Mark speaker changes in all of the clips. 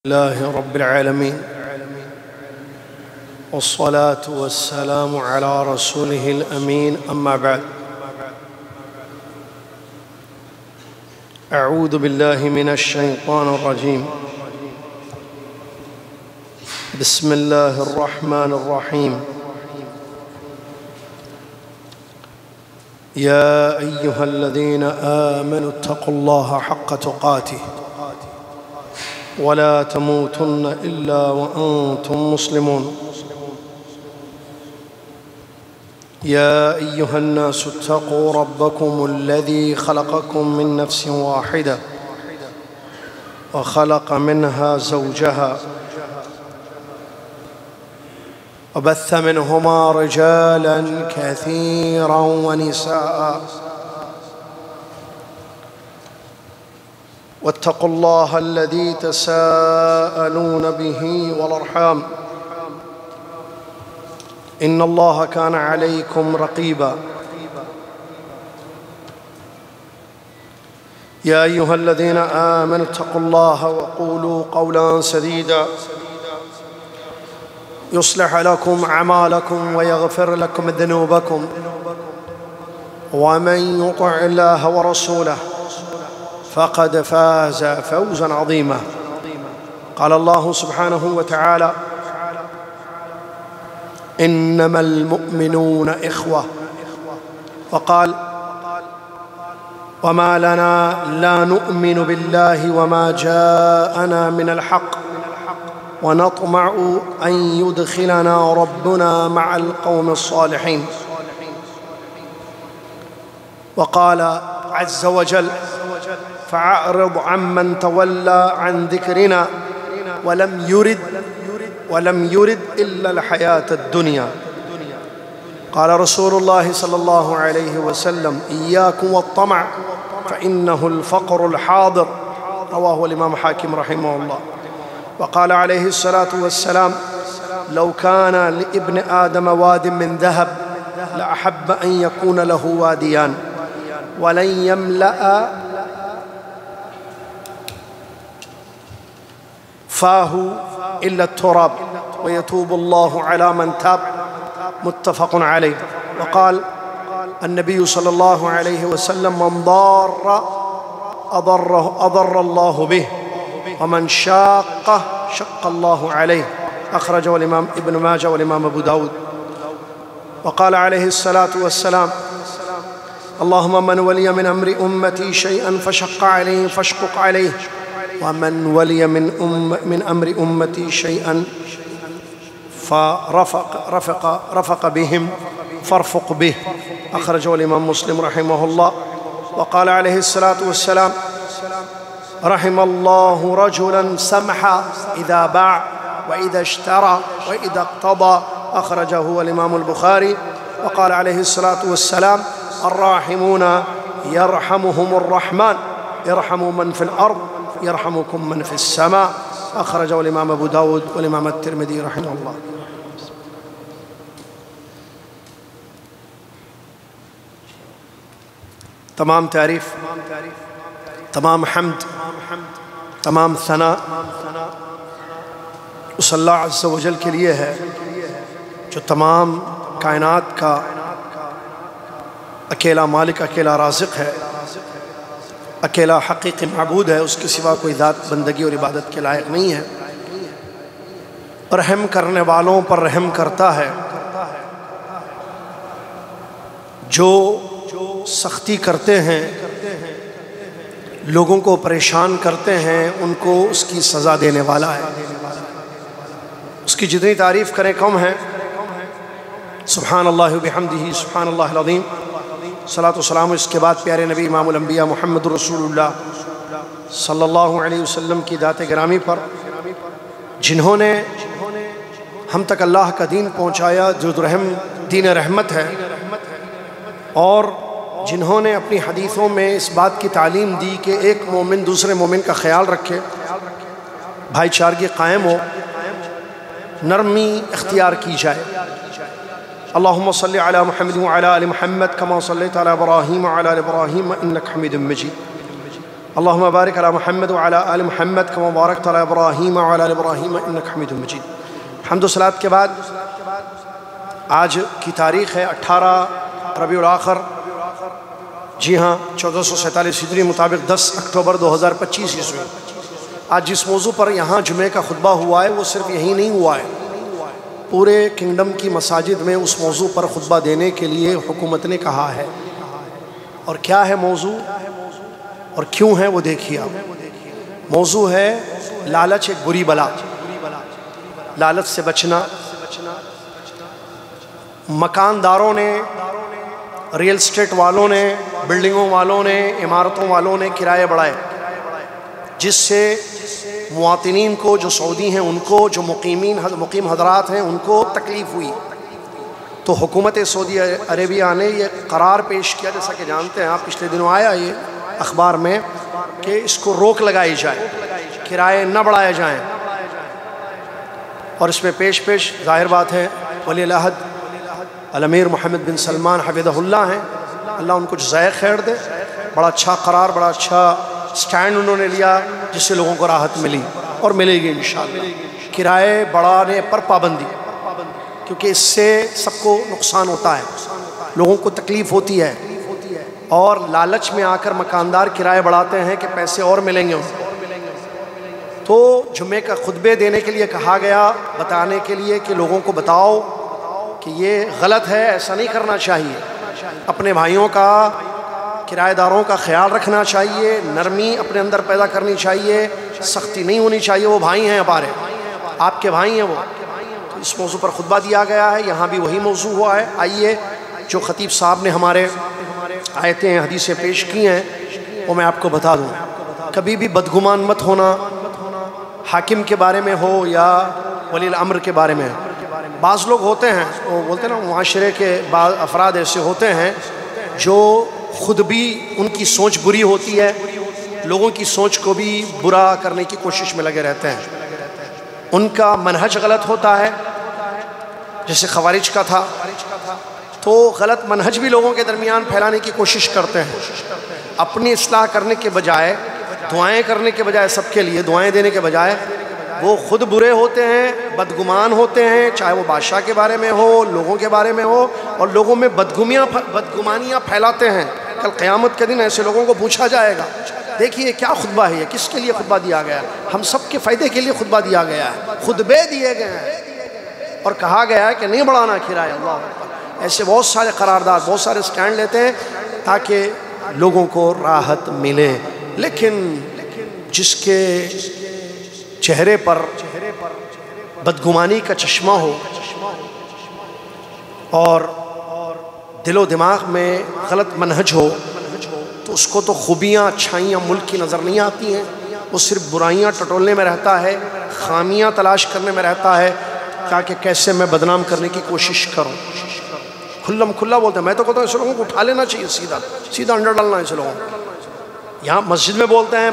Speaker 1: لله رب العالمين، والصلاة والسلام على رسوله الأمين، أما بعد. أعوذ بالله من الشيطان الرجيم. بسم الله الرحمن الرحيم. يا أيها الذين آمنوا اتقوا الله حق تقاته ولا تموتن إلا وأنتم مسلمون. يا أيها الناس اتقوا ربكم الذي خلقكم من نفس واحدة وخلق منها زوجها وبث منهما رجالا كثيرا ونساء، واتقوا الله الذي تساءلون به والأرحام، إن الله كان عليكم رقيبا. يا أيها الذين آمنوا اتقوا الله وقولوا قولا سديدا يصلح لكم أعمالكم ويغفر لكم ذنوبكم، ومن يطع الله ورسوله فقد فاز فوزا عظيما. قال الله سبحانه وتعالى: إنما المؤمنون إخوة. وقال: وما لنا لا نؤمن بالله وما جاءنا من الحق ونطمع أن يدخلنا ربنا مع القوم الصالحين. وقال عز وجل: فأعرض عمن تولى عن ذكرنا ولم يرد إلا الحياة الدنيا. قال رسول الله صلى الله عليه وسلم: إياكم والطمع فإنه الفقر الحاضر. رواه الإمام حاكم رحمه الله. وقال عليه الصلاة والسلام: لو كان لابن آدم واد من ذهب لأحب أن يكون له واديان ولن يملأ فاه إلا التراب ويتوب الله على من تاب. متفق عليه. وقال النبي صلى الله عليه وسلم: من ضار أضر الله به، ومن شاقه شق الله عليه. أخرجه الإمام ابن ماجه والإمام أبو داود. وقال عليه الصلاة والسلام: اللهم من ولي من أمر أمتي شيئا فشق عليه فاشقق عليه، ومن ولي من أمر أمتي شيئا فرفق بهم فارفق به. أخرجه الإمام مسلم رحمه الله. وقال عليه الصلاة والسلام: رحم الله رجلا سمحا إذا باع وإذا اشترى وإذا اقتضى. أخرجه الإمام البخاري. وقال عليه الصلاة والسلام: الراحمون يرحمهم الرحمن، ارحموا من في الأرض يرحمكم من في السماء. أخرجه الإمام أبو داود والإمام الترمذي رحمه الله. تمام تعریف، تمام حمد، تمام ثنا اس اللہ عز و جل کے لیے ہے جو تمام کائنات کا اکیلا مالک، اکیلا رازق ہے، اکیلا حقیقی معبود ہے. اس کے سوا کوئی ذات بندگی اور عبادت کے لائق نہیں ہے. رحم کرنے والوں پر رحم کرتا ہے، جو سختی کرتے ہیں، لوگوں کو پریشان کرتے ہیں، ان کو اس کی سزا دینے والا ہے. اس کی جتنی تعریف کریں کم ہے. سبحان اللہ وبحمدہ سبحان اللہ العظیم. صلاۃ و سلام اس کے بعد پیارے نبی امام الانبیاء محمد رسول اللہ صلی اللہ علیہ وسلم کی ذات گرامی پر، جنہوں نے ہم تک اللہ کا دین پہنچایا جو دین رحمت ہے، اور جنہوں نے اپنی حدیثوں میں اس بات کی تعلیم دی کہ ایک مومن دوسرے مومن کا خیال رکھے، بھائی چارگی قائم ہو، نرمی اختیار کی جائے. اللهم صل على محمد وعلى آل محمد كما صليت على إبراهيم وعلى آل إبراهيم إنك حميد مجيد. اللہم بارک علی محمد وعلی آل محمد کما بارکت علی ابراہیم وعلی آل ابراہیم انک حمید مجید۔ حمد و صلاۃ کے بعد آج کی تاریخ ہے 18 ربیع الاخر، جی ہاں 1447 ہجری مطابق 10 اکتوبر 2025 عیسوی۔ آج جس موضوع پر یہاں جمعے کا خطبہ ہوا ہے وہ صرف یہی نہیں ہوا ہے، پورے کنگڈم کی مساجد میں اس موضوع پر خطبہ دینے کے لیے حکومت نے کہا ہے۔ اور کیا ہے موضوع اور کیوں ہے وہ دیکھیے آپ۔ موضوع ہے لالچ ایک بری بلا، لالچ سے بچنا۔ مکانداروں نے، ریل اسٹیٹ والوں نے، بلڈنگوں والوں نے، عمارتوں والوں نے کرائے بڑھائے، جس سے مواطنین کو، جو سعودی ہیں ان کو، جو مقیم حضرات ہیں ان کو تکلیف ہوئی۔ تو حکومت سعودی عربیہ نے یہ قرار پیش کیا، جیسا کہ جانتے ہیں آپ، پچھلے دنوں آیا یہ اخبار میں، کہ اس کو روک لگائی جائے، کرائے نہ بڑھائے جائیں۔ اور اس میں پیش ظاہر بات ہے ولی العہد الامیر محمد بن سلمان حفظہ اللہ ہیں، اللہ ان کو جزائے خیر دے۔ بڑا اچھا قرار، بڑا اچھا سٹینڈ انہوں نے لیا، جس سے لوگوں کو راحت ملی اور ملے گی انشاءاللہ۔ کرائے بڑھانے پر پابندی، کیونکہ اس سے سب کو نقصان ہوتا ہے، لوگوں کو تکلیف ہوتی ہے، اور لالچ میں آ کر مکاندار کرائے بڑھاتے ہیں کہ پیسے اور ملیں گے ان کو۔ تو جمعے کا خطبے دینے کے لیے کہا گیا، بتانے کے لیے کہ لوگوں کو بتاؤ کہ یہ غلط ہے، ایسا نہیں کرنا چاہیے، اپنے بھائیوں کا، کرایہ داروں کا خیال رکھنا چاہیے، نرمی اپنے اندر پیدا کرنی چاہیے، سختی نہیں ہونی چاہیے۔ وہ بھائی ہیں ہمارے، آپ کے بھائی ہیں وہ۔ تو اس موضوع پر خطبہ دیا گیا ہے، یہاں بھی وہی موضوع ہوا ہے۔ آئیے جو خطیب صاحب نے ہمارے آیتیں حدیثیں پیش کی ہیں وہ میں آپ کو بتا دوں۔ کبھی بھی بدگمان مت ہونا، حاکم کے بارے میں ہو یا ولی الامر کے بارے میں۔ بعض لوگ ہوتے ہیں، وہ بولتے ہیں نا، معاشرے کے بعض افراد ایسے ہوتے ہیں جو خود بھی ان کی سوچ بری ہوتی ہے، لوگوں کی سوچ کو بھی برا کرنے کی کوشش میں لگے رہتے ہیں۔ ان کا منہج غلط ہوتا ہے، جیسے خوارج کا تھا، تو غلط منہج بھی لوگوں کے درمیان پھیلانے کی کوشش کرتے ہیں۔ اپنی اصلاح کرنے کے بجائے، دعائیں کرنے کے بجائے، سب کے لیے دعائیں دینے کے بجائے، وہ خود برے ہوتے ہیں، بدگمان ہوتے ہیں، چاہے وہ بادشاہ کے بارے میں ہو، لوگوں کے بارے میں ہو، اور لوگوں میں بدگمانیاں پھیلاتے ہیں۔ کل قیامت کے دن ایسے لوگوں کو پوچھا جائے گا، دیکھیے کیا خطبہ ہے، کس کے لیے خطبہ دیا گیا ہے؟ ہم سب کے فائدے کے لیے خطبہ دیا گیا ہے، خطبے دیے گئے ہیں، اور کہا گیا ہے کہ نہیں بڑھانا کرایہ۔ اللہ اکبر۔ ایسے بہت سارے قرارداد، بہت سارے سٹینڈ لیتے ہیں تاکہ لوگوں کو راحت ملے، لیکن جس کے چہرے پر بدگمانی کا چشمہ ہو اور دل و دماغ میں غلط منہج ہو، تو اس کو تو خوبیاں، اچھائیاں ملک کی نظر نہیں آتی ہیں، وہ صرف برائیاں ٹٹولنے میں رہتا ہے، خامیاں تلاش کرنے میں رہتا ہے، تاکہ کیسے میں بدنام کرنے کی کوشش کروں۔ کھلم کھلا بولتے ہیں۔ میں تو کہتا ہوں ایسے لوگوں کو اٹھا لینا چاہیے، سیدھا انڈر ڈالنا ہے ایسے لوگوں کو۔ یہاں مسجد میں بولتے ہیں،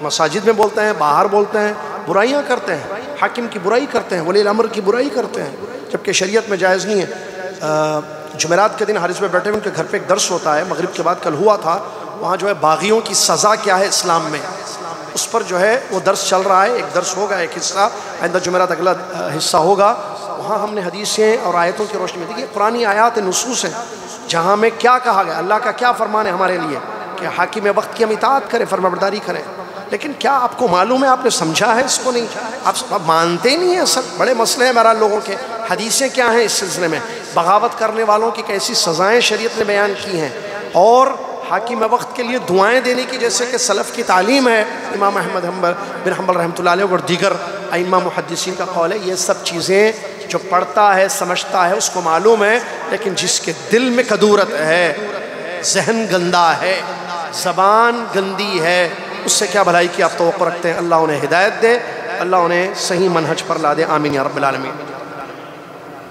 Speaker 1: مساجد میں بولتے ہیں، باہر بولتے ہیں، برائیاں کرتے ہیں، حاکم کی برائی کرتے ہیں، ولی الامر کی برائی کرتے ہیں، جبکہ شریعت میں جائز نہیں ہے۔ جمعرات کے دن حارث میں بیٹھے ان کے گھر پہ ایک درس ہوتا ہے، مغرب کے بعد کل ہوا تھا، وہاں جو ہے باغیوں کی سزا کیا ہے اسلام میں، اس پر جو ہے وہ درس چل رہا ہے۔ ایک درس ہوگا، ایک حصہ، آئندہ جمعرات اگلا حصہ ہوگا۔ وہاں ہم نے حدیثیں اور آیتوں کی روشنی میں دیکھی، قرآنی آیات نصوص ہیں جہاں میں کیا کہا گیا، اللہ کا کیا فرمان ہے ہمارے لیے کہ حاکم وقت کی ہم اطاعت کریں، فرمانبرداری کریں۔ لیکن کیا آپ کو معلوم ہے، آپ نے سمجھا ہے اس کو؟ نہیں، آپ مانتے نہیں ہیں۔ سب بڑے مسئلے ہیں بہرحال لوگوں کے۔ حدیثیں کیا ہیں اس سلسلے میں؟ بغاوت کرنے والوں کی کیسی سزائیں شریعت نے بیان کی ہیں، اور حاکم وقت کے لیے دعائیں دینے کی، جیسے کہ سلف کی تعلیم ہے، امام احمد بن حنبل رحمۃ اللہ علیہ اور دیگر ائمہ محدثین کا قول ہے۔ یہ سب چیزیں جو پڑھتا ہے، سمجھتا ہے، اس کو معلوم ہے، لیکن جس کے دل میں کدورت ہے، ذہن گندا ہے، زبان گندی ہے، اس سے کیا بھلائی کی آپ توقع رکھتے ہیں؟ اللہ انہیں ہدایت دے، اللہ انہیں صحیح منہج پر لا دے، آمین یا رب العالمین۔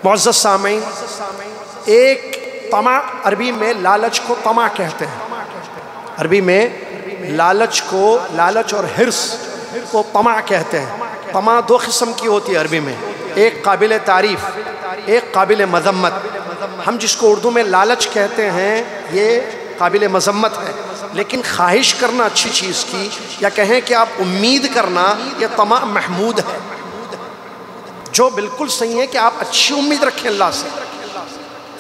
Speaker 1: معزز سامعین، ایک طمع، عربی میں لالچ کو طمع کہتے ہیں۔ عربی میں لالچ کو، لالچ اور حرص کو طمع کہتے ہیں۔ طمع دو قسم کی ہوتی ہے عربی میں، ایک قابل تعریف، ایک قابل مذمت۔ ہم جس کو اردو میں لالچ کہتے ہیں، یہ قابل مذمت ہے، لیکن خواہش کرنا اچھی چیز کی یا کہیں کہ آپ امید کرنا، یہ طمع محمود ہے، جو بالکل صحیح ہے کہ آپ اچھی امید رکھیں اللہ سے،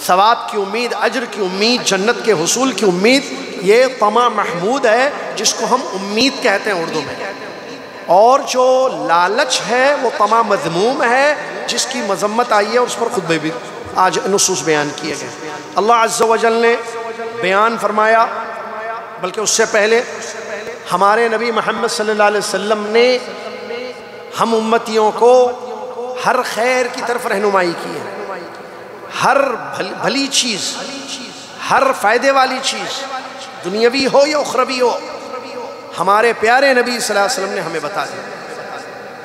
Speaker 1: ثواب کی امید، اجر کی امید، جنت کے حصول کی امید، یہ طمع محمود ہے جس کو ہم امید کہتے ہیں اردو میں۔ اور جو لالچ ہے وہ طمع مذموم ہے جس کی مذمت آئی ہے، اور اس پر خطبے بھی آج نصوص بیان کیے گئے۔ اللہ عز و جل نے بیان فرمایا، بلکہ اس سے پہلے ہمارے نبی محمد صلی اللہ علیہ وسلم نے ہم امتیوں کو ہر خیر کی طرف رہنمائی کی ہے، ہر بھلی چیز، ہر فائدے والی چیز، دنیاوی ہو یا اخروی ہو، ہمارے پیارے نبی صلی اللہ علیہ وسلم نے ہمیں بتا دیا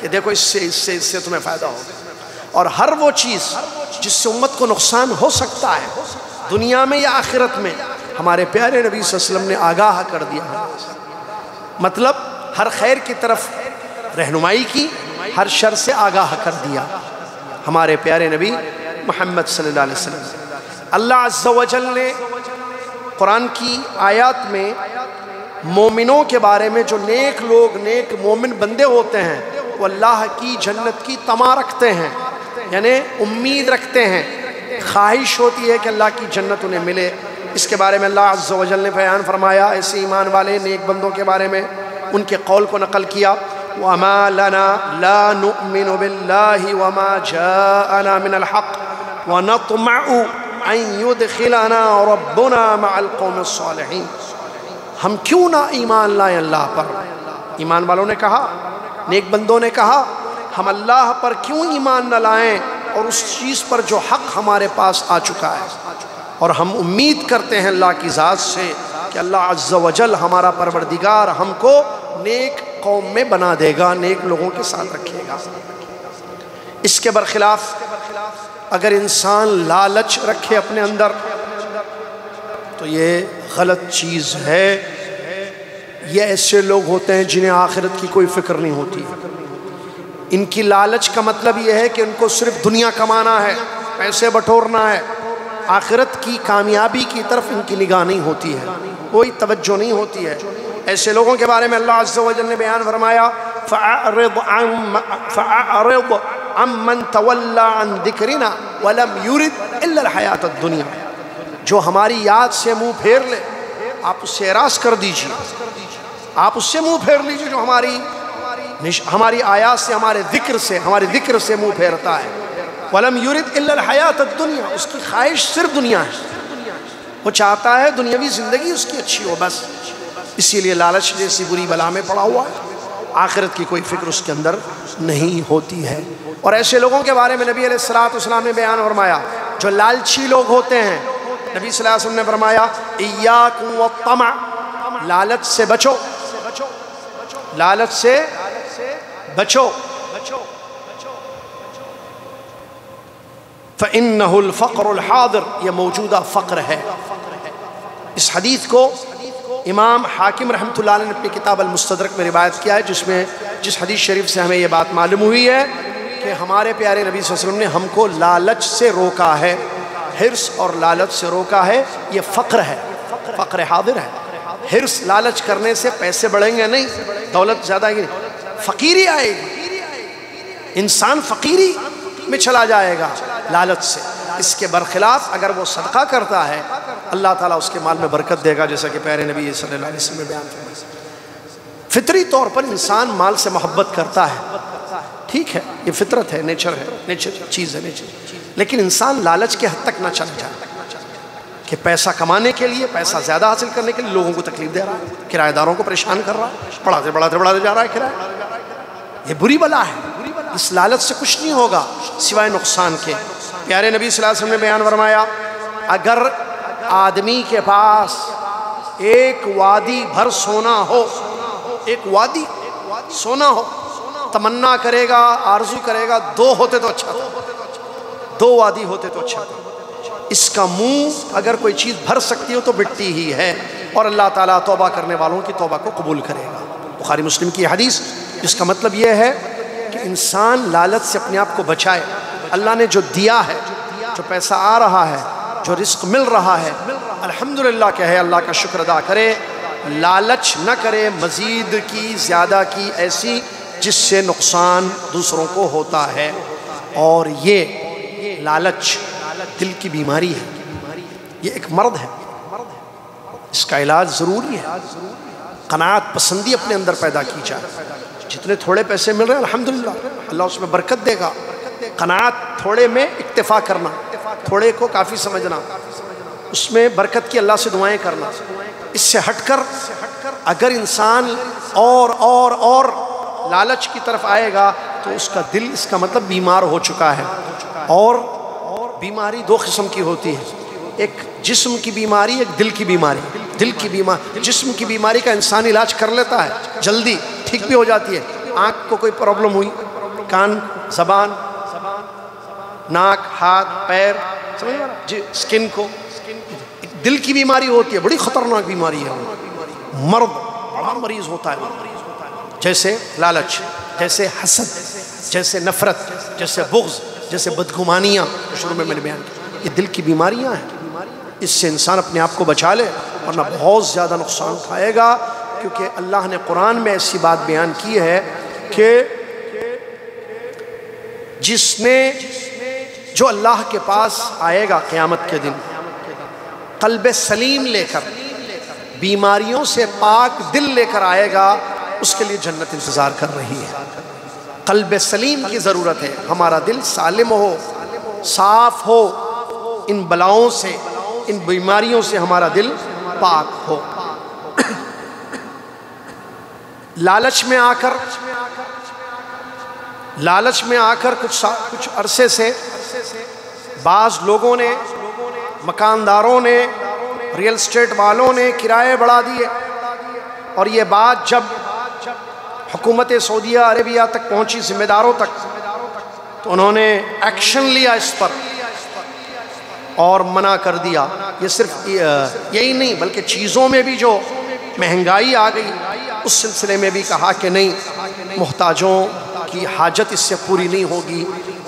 Speaker 1: کہ دیکھو اس سے تمہیں فائدہ ہوگا، اور ہر وہ چیز جس سے امت کو نقصان ہو سکتا ہے دنیا میں یا آخرت میں، ہمارے پیارے نبی صلی اللہ علیہ وسلم نے آگاہ کر دیا ہے۔ مطلب ہر خیر کی طرف رہنمائی کی، ہر شر سے آگاہ کر دیا ہمارے پیارے نبی محمد صلی اللہ علیہ وسلم۔ اللہ عز و جل نے قرآن کی آیات میں مومنوں کے بارے میں، جو نیک لوگ، نیک مومن بندے ہوتے ہیں، وہ اللہ کی جنت کی طمع رکھتے ہیں، یعنی امید رکھتے ہیں، خواہش ہوتی ہے کہ اللہ کی جنت انہیں ملے۔ اس کے بارے میں اللہ عز و جل نے بیان فرمایا ایسے ایمان والے نیک بندوں کے بارے میں، ان کے قول کو نقل کیا، وَمَا لَنَا لَا نُؤْمِنُ بِاللَّهِ وَمَا جَاءَنَا مِنَ الْحَقِّ وَنَطْمَعُ أَن يُدْخِلَنَا رَبُّنَا مَعَ الْقَوْمِ الصَّالِحِينَ۔ ہم کیوں نہ ایمان لائیں اللہ پر؟ ایمان والوں نے کہا، نیک بندوں نے کہا، ہم اللہ پر کیوں ایمان نہ لائیں اور اس چیز پر جو حق ہمارے پاس آ چکا ہے، اور ہم امید کرتے ہیں اللہ کی ذات سے کہ اللہ عز و جل ہمارا پروردگار ہم کو نیک قوم میں بنا دے گا، نیک لوگوں کے ساتھ رکھے گا۔ اس کے برخلاف اگر انسان لالچ رکھے اپنے اندر تو یہ غلط چیز ہے۔ یہ ایسے لوگ ہوتے ہیں جنہیں آخرت کی کوئی فکر نہیں ہوتی۔ ان کی لالچ کا مطلب یہ ہے کہ ان کو صرف دنیا کمانا ہے، پیسے بٹورنا ہے، آخرت کی کامیابی کی طرف ان کی نگاہ نہیں ہوتی ہے، کوئی توجہ نہیں ہوتی ہے۔ ایسے لوگوں کے بارے میں اللہ عز و جل نے بیان فرمایا، فَأَعْرِضْ عَمَّنْ تَوَلَّى عَنْ ذِكْرِنَا وَلَمْ يُرِدْ إِلَّا الْحَيَاةَ الدُّنْيَا۔ جو ہماری یاد سے منہ پھیر لے، آپ اس سے اعراض کر دیجئے، آپ اس سے منہ پھیر لیجئے جو ہماری آیات سے، ہمارے ذکر سے منہ پھیرتا ہے۔ وَلَمْ يُرِدْ إِلَّا الْحَيَاةَ الدُّنْيَا، اس کی خواہش صرف دنیا ہے، وہ چاہتا ہے دنیاوی زندگی اس کی اچھی ہو بس، اسی لیے لالچ جیسی بری بلا میں پڑا ہوا ہے، آخرت کی کوئی فکر اس کے اندر نہیں ہوتی ہے۔ اور ایسے لوگوں کے بارے میں نبی علیہ السلام نے بیان فرمایا، جو لالچی لوگ ہوتے ہیں، نبی صلی اللہ علیہ وسلم نے فرمایا ایاکم والطمع، لالچ سے بچو، لالچ سے بچو، فَإِنَّهُ الْفَقْرُ الْحَاضِرُ، یہ موجودہ فقر ہے۔ اس حدیث کو امام حاکم رحمۃ اللہ علیہ نے اپنی کتاب المستدرک میں روایت کیا ہے، جس حدیث شریف سے ہمیں یہ بات معلوم ہوئی ہے کہ ہمارے پیارے نبی صلی اللہ علیہ وسلم نے ہم کو لالچ سے روکا ہے، حرص اور لالچ سے روکا ہے۔ یہ فقر ہے، فقر حاضر ہے۔ حرص لالچ کرنے سے پیسے بڑھیں گے نہیں، دولت زیادہ آئے گی، فقیری آئے گی، انسان فقیری میں چلا جائے گا لالچ سے۔ اس کے برخلاف اگر وہ صدقہ کرتا ہے، اللہ تعالیٰ اس کے مال میں برکت دے گا، جیسا کہ پیارے نبی صلی اللہ علیہ وسلم نے بیان فرمایا۔ فطری طور پر انسان مال سے محبت کرتا ہے، ٹھیک ہے، یہ فطرت ہے، نیچر چیز ہے، لیکن انسان لالچ کے حد تک نہ چلا جائے کہ پیسہ کمانے کے لیے، پیسہ زیادہ حاصل کرنے کے لیے لوگوں کو تکلیف دے رہا ہے، کرایہ داروں کو پریشان کر رہا ہے، بڑھاتے جا رہا ہے کرایہ۔ یہ بری بلا ہے، اس لالچ سے کچھ نہیں ہوگا سوائے نقصان کے۔ پیارے نبی صلی اللہ علیہ وسلم نے بیان فرمایا، اگر آدمی کے پاس ایک وادی بھر سونا ہو، ایک وادی سونا ہو، تمنا کرے گا، آرزو کرے گا 2 ہوتے تو اچھا تھا، 2 وادی ہوتے تو اچھا تھا۔ اس کا منہ اگر کوئی چیز بھر سکتی ہو تو مٹی ہی ہے، اور اللہ تعالیٰ توبہ کرنے والوں کی توبہ کو قبول کرے گا۔ بخاری مسلم کی حدیث، جس کا مطلب یہ ہے کہ انسان لالچ سے اپنے آپ کو بچائے۔ اللہ نے جو دیا ہے، جو پیسہ آ رہا ہے، جو رزق مل رہا ہے، الحمدللہ کہے، اللہ کا شکر ادا کرے، لالچ نہ کرے مزید کی، زیادہ کی، ایسی جس سے نقصان دوسروں کو ہوتا ہے۔ اور یہ لالچ دل کی بیماری ہے، یہ ایک مرض ہے، اس کا علاج ضروری ہے۔ قناعت پسندی اپنے اندر پیدا کی جائے، جتنے تھوڑے پیسے مل رہے ہیں الحمدللہ اللہ اس میں برکت دے گا۔ قناعت، تھوڑے میں اکتفا کرنا، تھوڑے کو کافی سمجھنا، اس میں برکت کی اللہ سے دعائیں کرنا۔ اس سے ہٹ کر اگر انسان اور لالچ کی طرف آئے گا تو اس کا دل، اس کا مطلب بیمار ہو چکا ہے۔ اور بیماری دو قسم کی ہوتی ہے، ایک جسم کی بیماری، ایک دل کی بیماری۔ دل کی بیماری، جسم کی بیماری کا انسان علاج کر لیتا ہے، جلدی ٹھیک بھی ہو جاتی ہے۔ آنکھ کو کوئی پرابلم ہوئی، کان، زبان، ناک، ہاتھ، پیر، سمجھ رہے جی، سکن کو، دل کی بیماری ہوتی ہے، بڑی خطرناک بیماری ہے، مرض، بڑا مریض ہوتا ہے، جیسے لالچ، جیسے حسد، جیسے نفرت، جیسے بغض، جیسے بدگمانیاں شروع میں نے بیان کی، یہ دل کی بیماریاں ہیں۔ اس سے انسان اپنے آپ کو بچا لے ورنہ بہت زیادہ نقصان اٹھائے گا، کیونکہ اللہ نے قرآن میں ایسی بات بیان کی ہے کہ جو اللہ کے پاس آئے گا قیامت کے دن قلب سلیم لے کر، بیماریوں سے پاک دل لے کر آئے گا، اس کے لیے جنت انتظار کر رہی ہے۔ قلب سلیم کی ضرورت ہے، ہمارا دل سالم ہو، صاف ہو، ان بلاؤں سے، ان بیماریوں سے ہمارا دل پاک ہو۔ لالچ میں آ کر کچھ عرصے سے بعض لوگوں نے، مکانداروں نے، ریل اسٹیٹ والوں نے کرائے بڑھا دیے، اور یہ بات جب حکومت سعودیہ عربیہ تک پہنچی، ذمہ داروں تک، تو انہوں نے ایکشن لیا اس پر اور منع کر دیا۔ یہ صرف یہی نہیں بلکہ چیزوں میں بھی جو مہنگائی آ گئی اس سلسلے میں بھی کہا کہ نہیں، محتاجوں کی حاجت اس سے پوری نہیں ہوگی،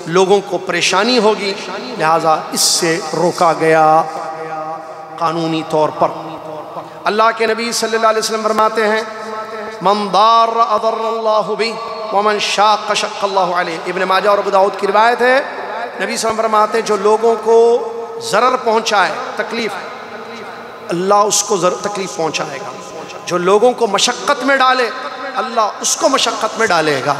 Speaker 1: لوگوں کو پریشانی ہوگی، لہٰذا اس سے روکا گیا قانونی طور پر۔ اللہ کے نبی صلی اللہ علیہ وسلم فرماتے ہیں من ضار اضر اللہ بہ ومن شاق شق اللہ علیہ۔ ابن ماجہ اور ابو داؤد کی روایت ہے، نبی صلی اللہ علیہ وسلم فرماتے ہیں جو لوگوں کو ضرر پہنچائے، تکلیف، اللہ اس کو تکلیف پہنچائے گا۔ جو لوگوں کو مشقت میں ڈالے، اللہ اس کو مشقت میں ڈالے گا۔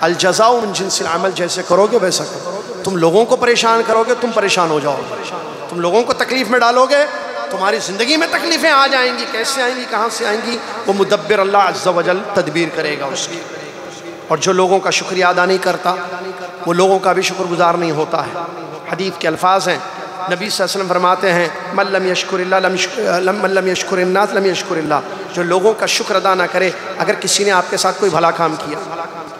Speaker 1: الجزاء من جنس العمل، جیسے کرو گے ویسا کرو۔ تم لوگوں کو پریشان کرو گے، تم پریشان ہو جاؤ گے۔ تم لوگوں کو تکلیف میں ڈالو گے، تمہاری زندگی میں تکلیفیں آ جائیں گی۔ کیسے آئیں گی، کہاں سے آئیں گی؟ وہ مدبر اللہ عز و جل تدبیر کرے گا اس کی۔ اور جو لوگوں کا شکریہ ادا نہیں کرتا، وہ لوگوں کا بھی شکر گزار نہیں ہوتا ہے۔ حدیث کے الفاظ ہیں، نبی صلی اللہ علیہ وسلم فرماتے ہیں من لم یشکر اللہ من لم یشکر الناس لم یشکر اللہ۔ جو لوگوں کا شکر ادا نہ کرے، اگر کسی نے آپ کے ساتھ کوئی بھلا کام کیا،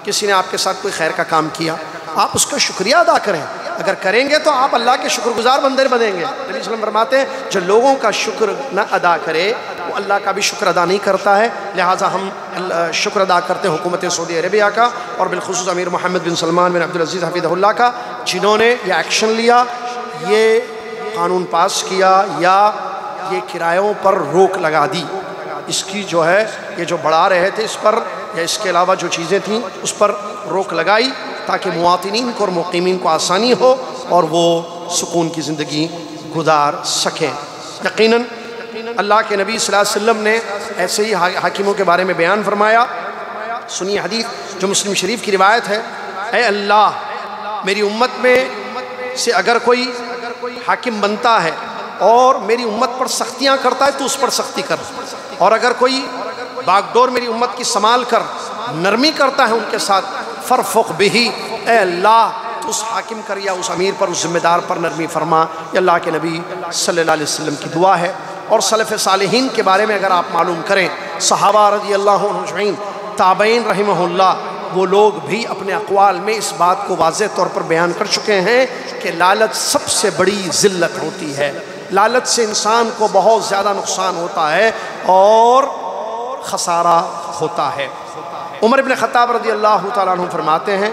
Speaker 1: کسی نے آپ کے ساتھ کوئی خیر کا کام کیا، آپ اس کا شکریہ ادا کریں۔ اگر کریں گے تو آپ اللہ کے شکر گزار بندے بنیں گے۔ نبی صلی اللہ علیہ وسلم فرماتے ہیں جو لوگوں کا شکر نہ ادا کرے وہ اللہ کا بھی شکر ادا نہیں کرتا ہے۔ لہٰذا ہم شکر ادا کرتے ہیں حکومت سعودی عربیہ کا، اور بالخصوص امیر محمد بن سلمان بن عبدالعزیز حفظہ اللہ کا، جنہوں نے یہ ایکشن لیا، یہ قانون پاس کیا یا یہ کرایوں پر روک لگا دی۔ اس کی جو ہے یہ جو بڑھا رہے تھے اس پر، یا اس کے علاوہ جو چیزیں تھیں اس پر روک لگائی تاکہ مواطنین کو اور مقیمین کو آسانی ہو اور وہ سکون کی زندگی گزار سکیں۔ یقیناً اللہ کے نبی صلی اللہ علیہ وسلم نے ایسے ہی حاکموں کے بارے میں بیان فرمایا۔ سنی حدیث جو مسلم شریف کی روایت ہے، اے اللہ میری امت میں سے اگر کوئی حاکم بنتا ہے اور میری امت پر سختیاں کرتا ہے تو اس پر سختی کر، اور اگر کوئی باغ ڈور میری امت کی سنبھال کر نرمی کرتا ہے ان کے ساتھ، فرفق بہی، اے اللہ تو اس حاکم پر یا اس امیر پر، اس ذمہ دار پر نرمی فرما۔ یہ اللہ کے نبی صلی اللہ علیہ وسلم کی دعا ہے۔ اور سلف صالحین کے بارے میں اگر آپ معلوم کریں، صحابہ رضی اللہ عنہم اجمعین، تابعین رحمہ اللہ، وہ لوگ بھی اپنے اقوال میں اس بات کو واضح طور پر بیان کر چکے ہیں کہ لالچ سب سے بڑی ذلت ہوتی ہے۔ لالچ سے انسان کو بہت زیادہ نقصان ہوتا ہے اور خسارہ ہوتا ہے۔ عمر بن خطاب رضی اللہ تعالیٰ عنہ فرماتے ہیں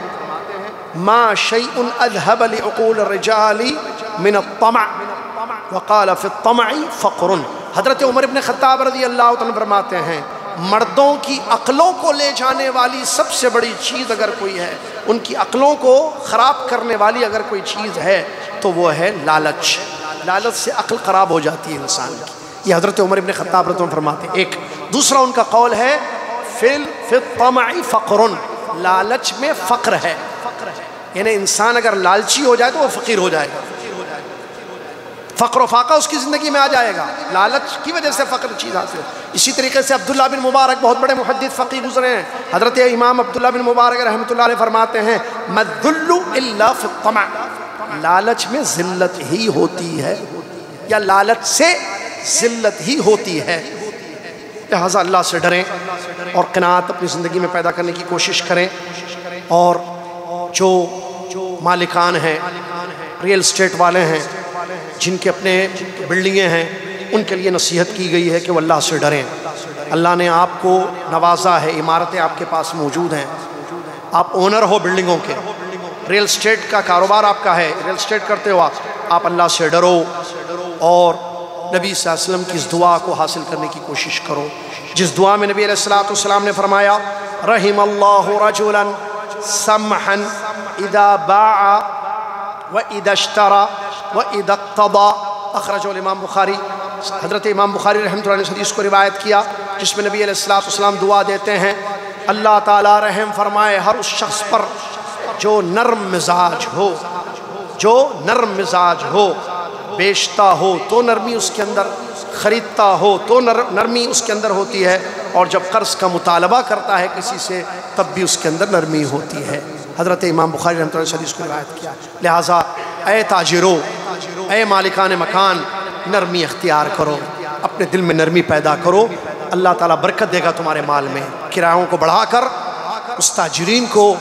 Speaker 1: ما شیء اذهب لعقول الرجال من الطمع، وقال فی الطمع فقر۔ حضرت عمر بن خطاب رضی اللہ عنہ فرماتے ہیں مردوں کی عقلوں کو لے جانے والی سب سے بڑی چیز اگر کوئی ہے، ان کی عقلوں کو خراب کرنے والی اگر کوئی چیز ہے تو وہ ہے لالچ۔ لالچ سے عقل خراب ہو جاتی ہے انسان کی، یہ حضرت عمر بن خطاب رضی اللہ عنہ فرماتے ہیں۔ ایک دوسرا ان کا قول ہے فی الطمع فقر، لالچ میں فقر ہے، یعنی انسان اگر لالچی ہو جائے تو وہ فقیر ہو جائے گا، فقر و فاقہ اس کی زندگی میں آ جائے گا، لالچ کی وجہ سے فقر چیز حاصل ہے۔ اسی طریقے سے عبداللہ بن مبارک بہت بڑے محدث فقیہ گزرے ہیں، حضرت امام عبداللہ بن مبارک رحمۃ اللہ علیہ فرماتے ہیں مَذُلُّ إِلَّا فِي الطَّمَعِ، لالچ میں ذلت ہی ہوتی ہے، یا لالچ سے ذلت ہی ہوتی ہے۔ لہٰذا اللہ سے ڈریں اور قناعت اپنی زندگی میں پیدا کرنے کی کوشش کریں، اور جو مالکان ہیں، ریل اسٹیٹ والے ہیں، جن کے اپنے بلڈنگیں ہیں، ان کے لیے نصیحت کی گئی ہے کہ وہ اللہ سے ڈریں۔ اللہ نے آپ کو نوازا ہے، عمارتیں آپ کے پاس موجود ہیں، آپ اونر ہو بلڈنگوں کے، ریل اسٹیٹ کا کاروبار آپ کا ہے، ریل اسٹیٹ کرتے ہو آپ اللہ سے ڈرو اور نبی صلی اللہ علیہ وسلم کی اس دعا کو حاصل کرنے کی کوشش کرو، جس دعا میں نبی علیہ السلام نے فرمایا رحم اللہ رجلا سمحا اذا باع واذا اشترى واذا اقتضى، اخرجہ الامام بخاری۔ حضرت امام بخاری رحمۃ اللہ علیہ نے حدیث کو روایت کیا جس میں نبی علیہ السلام دعا دیتے ہیں اللہ تعالیٰ رحم فرمائے ہر اس شخص پر جو نرم مزاج ہو، جو نرم مزاج ہو، بیچتا ہو تو نرمی اس کے اندر، خریدتا ہو تو نرمی اس کے اندر ہوتی ہے، اور جب قرض کا مطالبہ کرتا ہے کسی سے تب بھی اس کے اندر نرمی ہوتی ہے۔ حضرت امام بخاری رحمۃ اللہ علیہ حدیث کو روایت کیا۔ لہٰذا اے تاجرو، اے مالکان مکان، نرمی اختیار کرو، اپنے دل میں نرمی پیدا کرو، اللہ تعالیٰ برکت دے گا تمہارے مال میں۔ کرایوں کو بڑھا کر اس تاجرین کو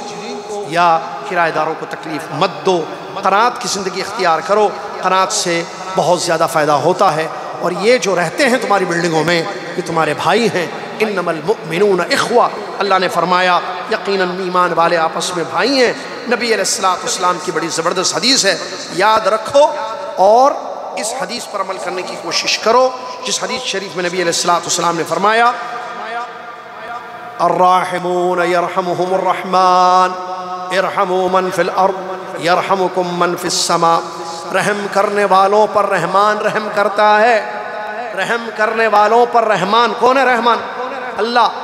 Speaker 1: یا کرایہ داروں کو تکلیف مت دو، قناعت کی زندگی اختیار کرو، قناعت سے بہت زیادہ فائدہ ہوتا ہے۔ اور یہ جو رہتے ہیں تمہاری بلڈنگوں میں یہ تمہارے بھائی ہیں، انما المؤمنون اخوہ، اللہ نے فرمایا یقیناً ایمان والے آپس میں بھائی ہیں۔ نبی علیہ السلام کی بڑی زبردست حدیث ہے، یاد رکھو اور اس حدیث پر عمل کرنے کی کوشش کرو، جس حدیث شریف میں نبی علیہ السلام نے فرمایا الراحمون یرحمہم الرحمن ارحموا من فی الارض یرحمکم من فی السماء، رحم کرنے والوں پر رحمان رحم کرتا ہے، رحم کرنے والوں پر رحمان کون ہے؟ رحمان اللہ،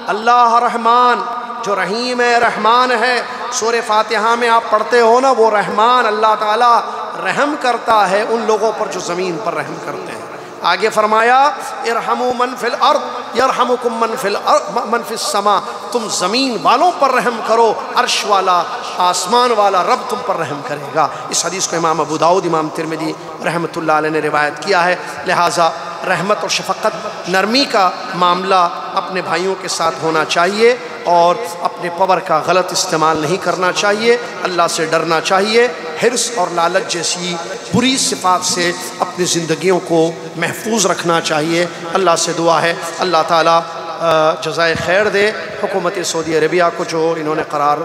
Speaker 1: اللہ رحمان جو رحیم ہے، رحمان ہے۔ سورہ فاتحہ میں آپ پڑھتے ہو نا، وہ رحمان اللہ تعالیٰ رحم کرتا ہے ان لوگوں پر جو زمین پر رحم کرتے ہیں۔ آگے فرمایا ارحموا من فی الارض یرحمکم من فی السماء، تم زمین والوں پر رحم کرو، عرش والا آسمان والا رب تم پر رحم کرے گا۔ اس حدیث کو امام ابو داؤد، امام ترمذی رحمۃ اللہ علیہ نے روایت کیا ہے۔ لہٰذا رحمت اور شفقت، نرمی کا معاملہ اپنے بھائیوں کے ساتھ ہونا چاہیے، اور اپنے پاور کا غلط استعمال نہیں کرنا چاہیے، اللہ سے ڈرنا چاہیے، حرص اور لالچ جیسی بری صفات سے اپنی زندگیوں کو محفوظ رکھنا چاہیے۔ اللہ سے دعا ہے اللہ تعالیٰ جزائے خیر دے حکومت سعودی عربیہ کو جو انہوں نے قرار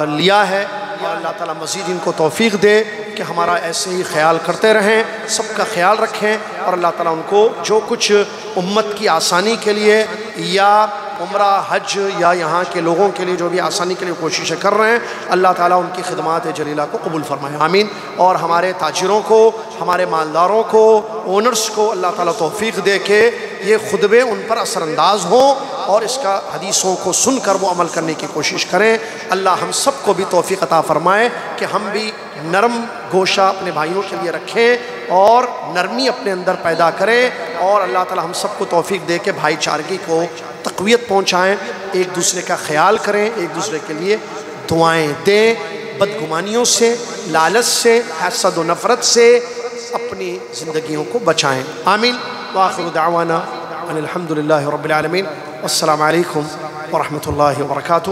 Speaker 1: لیا ہے، اور اللہ تعالیٰ مزید ان کو توفیق دے کہ ہمارا ایسے ہی خیال کرتے رہیں، سب کا خیال رکھیں، اور اللہ تعالیٰ ان کو جو کچھ امت کی آسانی کے لیے یا عمرہ حج یا یہاں کے لوگوں کے لیے جو بھی آسانی کے لیے کوششیں کر رہے ہیں، اللہ تعالیٰ ان کی خدمات جلیلہ کو قبول فرمائے، آمین۔ اور ہمارے تاجروں کو، ہمارے مالداروں کو، اونرز کو اللہ تعالیٰ توفیق دے کہ یہ خطبے ان پر اثر انداز ہوں، اور اس کا حدیثوں کو سن کر وہ عمل کرنے کی کوشش کریں۔ اللہ ہم سب کو بھی توفیق عطا فرمائے کہ ہم بھی نرم گوشہ اپنے بھائیوں کے لیے رکھیں اور نرمی اپنے اندر پیدا کریں، اور اللہ تعالیٰ ہم سب کو توفیق دے کہ بھائی چارگی کو تقویت پہنچائیں، ایک دوسرے کا خیال کریں، ایک دوسرے کے لیے دعائیں دیں، بدگمانیوں سے، لالچ سے، حسد و نفرت سے اپنی زندگیوں کو بچائیں، آمین۔ وآخر دعوانا ان الحمد للہ رب العالمین، والسلام علیکم ورحمۃ اللہ وبرکاتہ۔